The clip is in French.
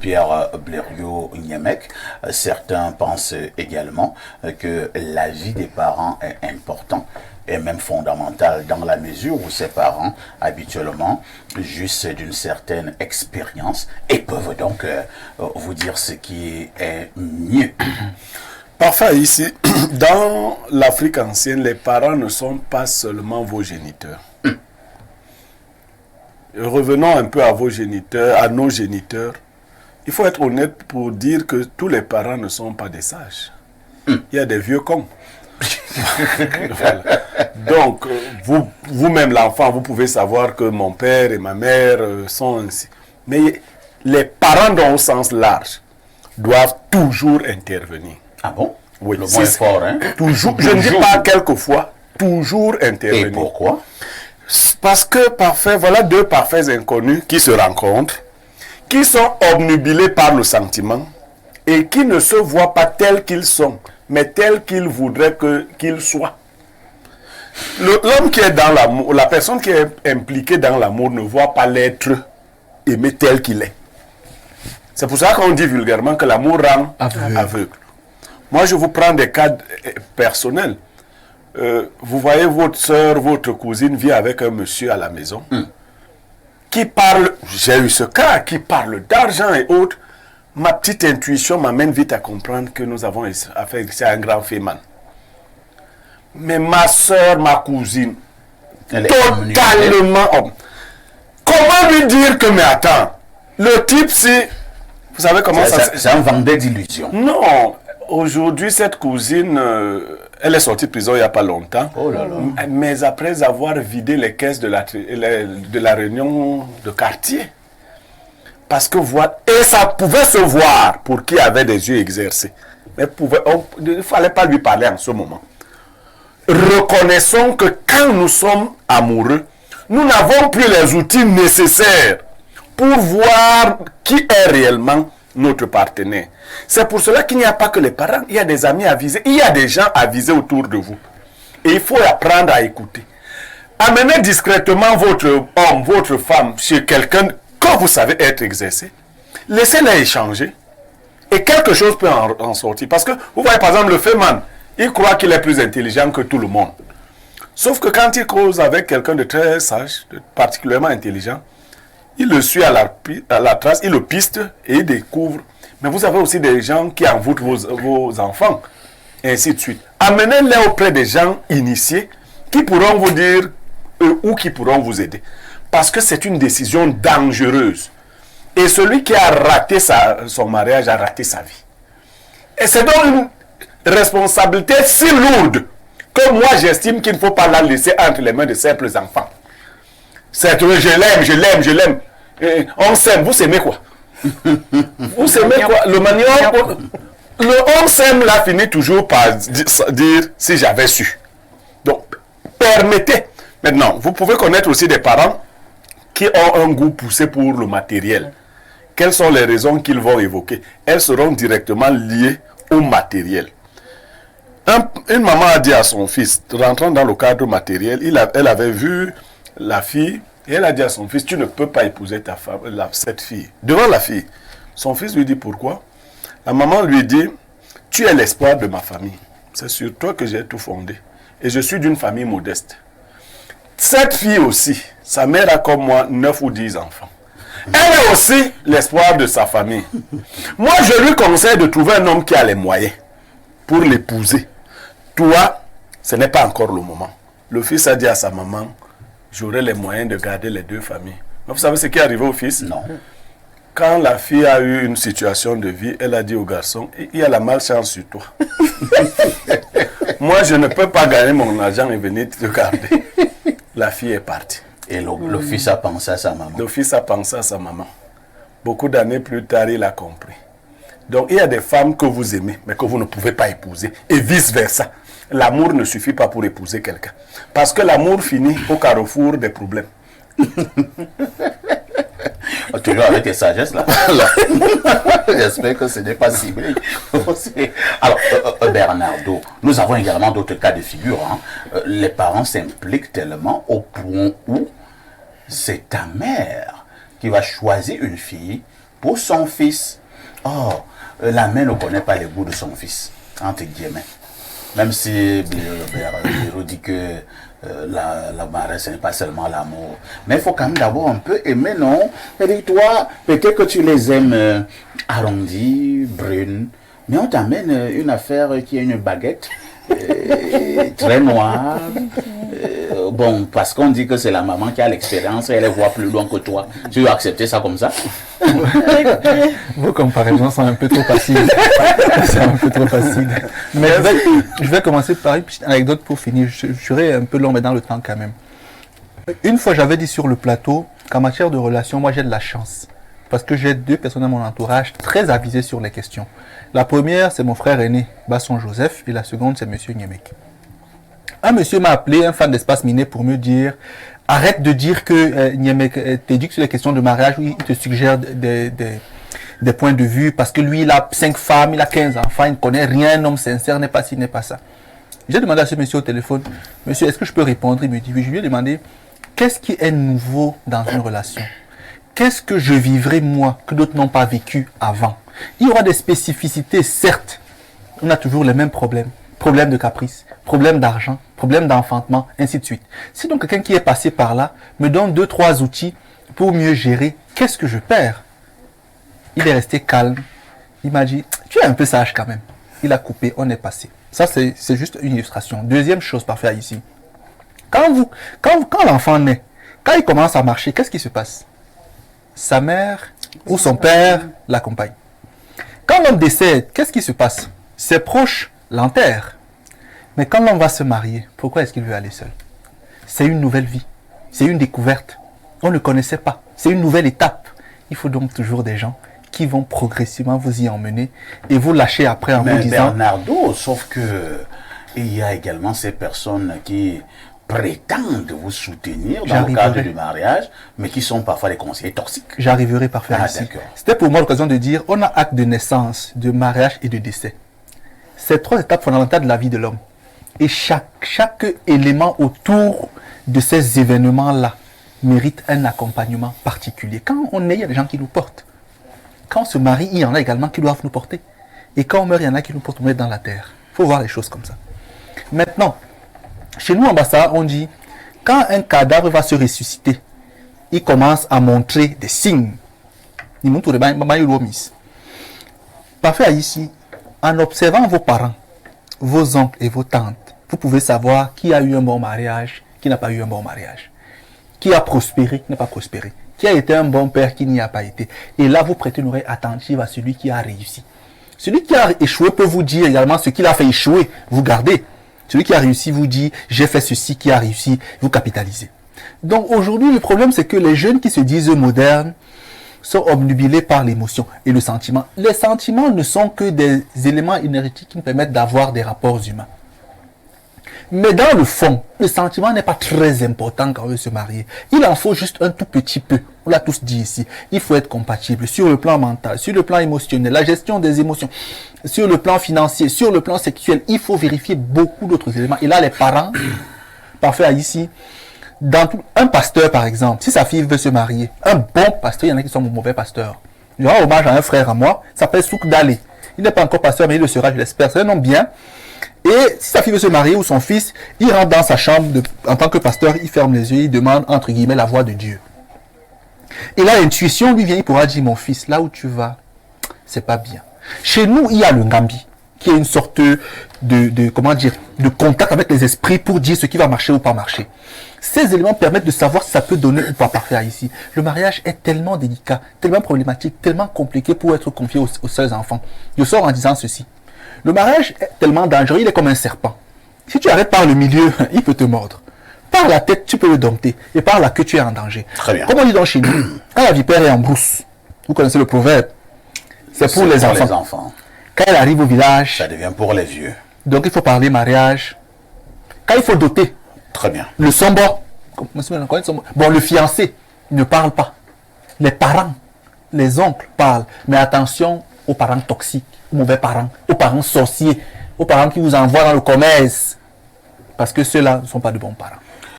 Pierre Blériot-Niamec, certains pensent également que la vie des parents est importante et même fondamentale dans la mesure où ces parents, habituellement, juste d'une certaine expérience et peuvent donc vous dire ce qui est mieux. Parfois ici, dans l'Afrique ancienne, les parents ne sont pas seulement vos géniteurs. Revenons un peu à vos géniteurs, à nos géniteurs. Il faut être honnête pour dire que tous les parents ne sont pas des sages. Il y a des vieux cons. Voilà. Donc, vous-même, l'enfant, vous pouvez savoir que mon père et ma mère sont ainsi. Mais les parents, dans le sens large, doivent toujours intervenir. Ah bon? Oui, le mot est fort, hein? Toujours. Je ne dis pas quelquefois, toujours intervenir. Et pourquoi? Parce que voilà deux parfaits inconnus qui se rencontrent, qui sont obnubilés par le sentiment et qui ne se voient pas tels qu'ils sont, mais tels qu'ils voudraient qu'ils soient. L'homme qui est dans l'amour, la personne qui est impliquée dans l'amour ne voit pas l'être aimé tel qu'il est. C'est pour ça qu'on dit vulgairement que l'amour rend aveugle. Moi, je vous prends des cas personnels. Vous voyez votre soeur, votre cousine vit avec un monsieur à la maison qui parle, j'ai eu ce cas, qui parle d'argent et autres. Ma petite intuition m'amène vite à comprendre que nous avons affaire ici à un grand féman. Mais ma soeur, ma cousine, totalement homme. Comment lui dire que, mais attends, le type, c'est... Vous savez comment ça... C'est un vendeur d'illusions. Non, aujourd'hui, cette cousine, elle est sortie de prison il n'y a pas longtemps. Oh là là. Mais après avoir vidé les caisses de la réunion de quartier. Parce que voilà, et ça pouvait se voir pour qui avait des yeux exercés. Mais il ne fallait pas lui parler en ce moment. Reconnaissons que quand nous sommes amoureux, nous n'avons plus les outils nécessaires pour voir qui est réellement notre partenaire. C'est pour cela qu'il n'y a pas que les parents, il y a des amis à viser, il y a des gens à viser autour de vous. Et il faut apprendre à écouter. Amenez discrètement votre homme, votre femme chez quelqu'un que vous savez être exercé. Laissez-les échanger. Et quelque chose peut en sortir. Parce que, vous voyez par exemple le féman, il croit qu'il est plus intelligent que tout le monde. Sauf que quand il cause avec quelqu'un de très sage, de particulièrement intelligent, il le suit à la trace, il le piste et il découvre. Mais vous avez aussi des gens qui envoûtent vos enfants, et ainsi de suite. Amenez-les auprès des gens initiés qui pourront vous dire ou qui pourront vous aider. Parce que c'est une décision dangereuse. Et celui qui a raté son mariage a raté sa vie. Et c'est donc une responsabilité si lourde que moi j'estime qu'il ne faut pas la laisser entre les mains de simples enfants. C'est je l'aime. On s'aime, vous s'aimez quoi? Vous s'aimez quoi? Le manioc, on s'aime là finit toujours par dire si j'avais su. Donc, permettez. Maintenant, vous pouvez connaître aussi des parents qui ont un goût poussé pour le matériel. Quelles sont les raisons qu'ils vont évoquer? Elles seront directement liées au matériel. Une maman a dit à son fils, rentrant dans le cadre matériel, elle avait vu la fille, et elle a dit à son fils, tu ne peux pas épouser ta femme, cette fille. Devant la fille, son fils lui dit pourquoi? La maman lui dit, tu es l'espoir de ma famille. C'est sur toi que j'ai tout fondé. Et je suis d'une famille modeste. Cette fille aussi, sa mère a comme moi 9 ou 10 enfants. Elle est aussi l'espoir de sa famille. Moi, je lui conseille de trouver un homme qui a les moyens pour l'épouser. Toi, ce n'est pas encore le moment. Le fils a dit à sa maman, j'aurai les moyens de garder les deux familles. Mais vous savez ce qui est arrivé au fils? Non. Quand la fille a eu une situation de vie, elle a dit au garçon, il y a la malchance sur toi. Moi, je ne peux pas gagner mon argent et venir te garder. La fille est partie. Et le fils a pensé à sa maman. Le fils a pensé à sa maman. Beaucoup d'années plus tard, il a compris. Donc, il y a des femmes que vous aimez, mais que vous ne pouvez pas épouser. Et vice-versa. L'amour ne suffit pas pour épouser quelqu'un. Parce que l'amour finit au carrefour des problèmes. Toujours avec tes sagesses là. J'espère que ce n'est pas ciblé. Alors, Bernardo, nous avons également d'autres cas de figure. Hein. Les parents s'impliquent tellement au point où c'est ta mère qui va choisir une fille pour son fils. Oh, la mère ne connaît pas les goûts de son fils, entre guillemets. Même si Biro dit que la marée, ce n'est pas seulement l'amour. Mais il faut quand même d'abord un peu aimer, non? Et toi, peut-être que tu les aimes arrondies, brunes, mais on t'amène une affaire qui est une baguette. Très noire. Bon, parce qu'on dit que c'est la maman qui a l'expérience et elle voit plus loin que toi. Tu veux accepter ça comme ça? Vos comparaisons sont un peu trop faciles. C'est un peu trop facile. Mais je vais commencer par une petite anecdote pour finir. Je serai un peu long, mais dans le temps quand même. Une fois, j'avais dit sur le plateau qu'en matière de relations, moi j'ai de la chance. Parce que j'ai 2 personnes dans mon entourage très avisées sur les questions. La première, c'est mon frère aîné, Basson Joseph, et la seconde, c'est monsieur Nyemek. Un monsieur m'a appelé, un fan d'espace miné, pour me dire « Arrête de dire que Nyemek t'éduque sur les questions de mariage, où il te suggère des points de vue, parce que lui, il a 5 femmes, il a 15 enfants, il ne connaît rien, un homme sincère n'est pas ci, n'est pas ça. » J'ai demandé à ce monsieur au téléphone « Monsieur, est-ce que je peux répondre ?» Il me dit « Oui. » Je lui ai demandé « Qu'est-ce qui est nouveau dans une relation ? Qu'est-ce que je vivrai moi que d'autres n'ont pas vécu avant? Il y aura des spécificités, certes. On a toujours les mêmes problèmes. Problèmes de caprice, problèmes d'argent, problèmes d'enfantement, ainsi de suite. Si donc quelqu'un qui est passé par là me donne 2-3 outils pour mieux gérer, qu'est-ce que je perds? Il est resté calme. Il m'a dit, tu es un peu sage quand même. Il a coupé, on est passé. Ça, c'est juste une illustration. Deuxième chose parfaite ici. Quand l'enfant naît, quand il commence à marcher, qu'est-ce qui se passe? Sa mère ou son père l'accompagne. Quand l'homme décède, qu'est-ce qui se passe? Ses proches l'enterrent. Mais quand l'homme va se marier, pourquoi est-ce qu'il veut aller seul? C'est une nouvelle vie. C'est une découverte. On ne connaissait pas. C'est une nouvelle étape. Il faut donc toujours des gens qui vont progressivement vous y emmener et vous lâcher après en vous disant... Bernardo, sauf que il y a également ces personnes qui prétendent vous soutenir dans le cadre du mariage, mais qui sont parfois des conseillers toxiques. J'arriverai parfaitement ici. C'était pour moi l'occasion de dire, on a acte de naissance, de mariage et de décès. C'est 3 étapes fondamentales de la vie de l'homme. Et chaque élément autour de ces événements-là mérite un accompagnement particulier. Quand on est, il y a des gens qui nous portent. Quand on se marie, il y en a également qui doivent nous porter. Et quand on meurt, il y en a qui nous portent dans la terre. Il faut voir les choses comme ça. Maintenant, chez nous, en Bassa, on dit, quand un cadavre va se ressusciter, il commence à montrer des signes. Parfait ici, en observant vos parents, vos oncles et vos tantes, vous pouvez savoir qui a eu un bon mariage, qui n'a pas eu un bon mariage. Qui a prospéré, qui n'a pas prospéré. Qui a été un bon père, qui n'y a pas été. Et là, vous prêtez une oreille attentive à celui qui a réussi. Celui qui a échoué peut vous dire également ce qu'il a fait échouer. Vous gardez. Celui qui a réussi vous dit, j'ai fait ceci, qui a réussi, vous capitalisez. Donc aujourd'hui, le problème, c'est que les jeunes qui se disent modernes sont obnubilés par l'émotion et le sentiment. Les sentiments ne sont que des éléments énergétiques qui nous permettent d'avoir des rapports humains. Mais dans le fond, le sentiment n'est pas très important quand on veut se marier. Il en faut juste un tout petit peu. On l'a tous dit ici. Il faut être compatible sur le plan mental, sur le plan émotionnel, la gestion des émotions, sur le plan financier, sur le plan sexuel. Il faut vérifier beaucoup d'autres éléments. Et là, les parents, parfait ici, un pasteur par exemple, si sa fille veut se marier, un bon pasteur, il y en a qui sont mauvais pasteurs. Je rends hommage à un frère à moi, il s'appelle Souk Dalé. Il n'est pas encore pasteur, mais il le sera, je l'espère. C'est un homme bien. Et si sa fille veut se marier ou son fils, il rentre dans sa chambre en tant que pasteur, il ferme les yeux, il demande entre guillemets la voix de Dieu. Et là, l'intuition lui vient, il pourra dire, mon fils, là où tu vas, c'est pas bien. Chez nous, il y a le Ngambi, qui est une sorte de contact avec les esprits pour dire ce qui va marcher ou pas marcher. Ces éléments permettent de savoir si ça peut donner ou pas parfait ici. Le mariage est tellement délicat, tellement problématique, tellement compliqué pour être confié aux seuls enfants. Je sors en disant ceci. Le mariage est tellement dangereux, il est comme un serpent. Si tu arrêtes par le milieu, il peut te mordre. Par la tête, tu peux le dompter. Et par la queue, tu es en danger. Très bien. Comme on dit dans chez nous, quand la vipère est en brousse, vous connaissez le proverbe, c'est pour les enfants. Quand elle arrive au village, ça devient pour les vieux. Donc il faut parler mariage. Quand il faut doter, très bien. Le sombo, bon, le fiancé ne parle pas. Les parents, les oncles parlent. Mais attention aux parents toxiques, aux mauvais parents, aux parents sorciers, aux parents qui vous envoient dans le commerce. Parce que ceux-là ne sont pas de bons parents.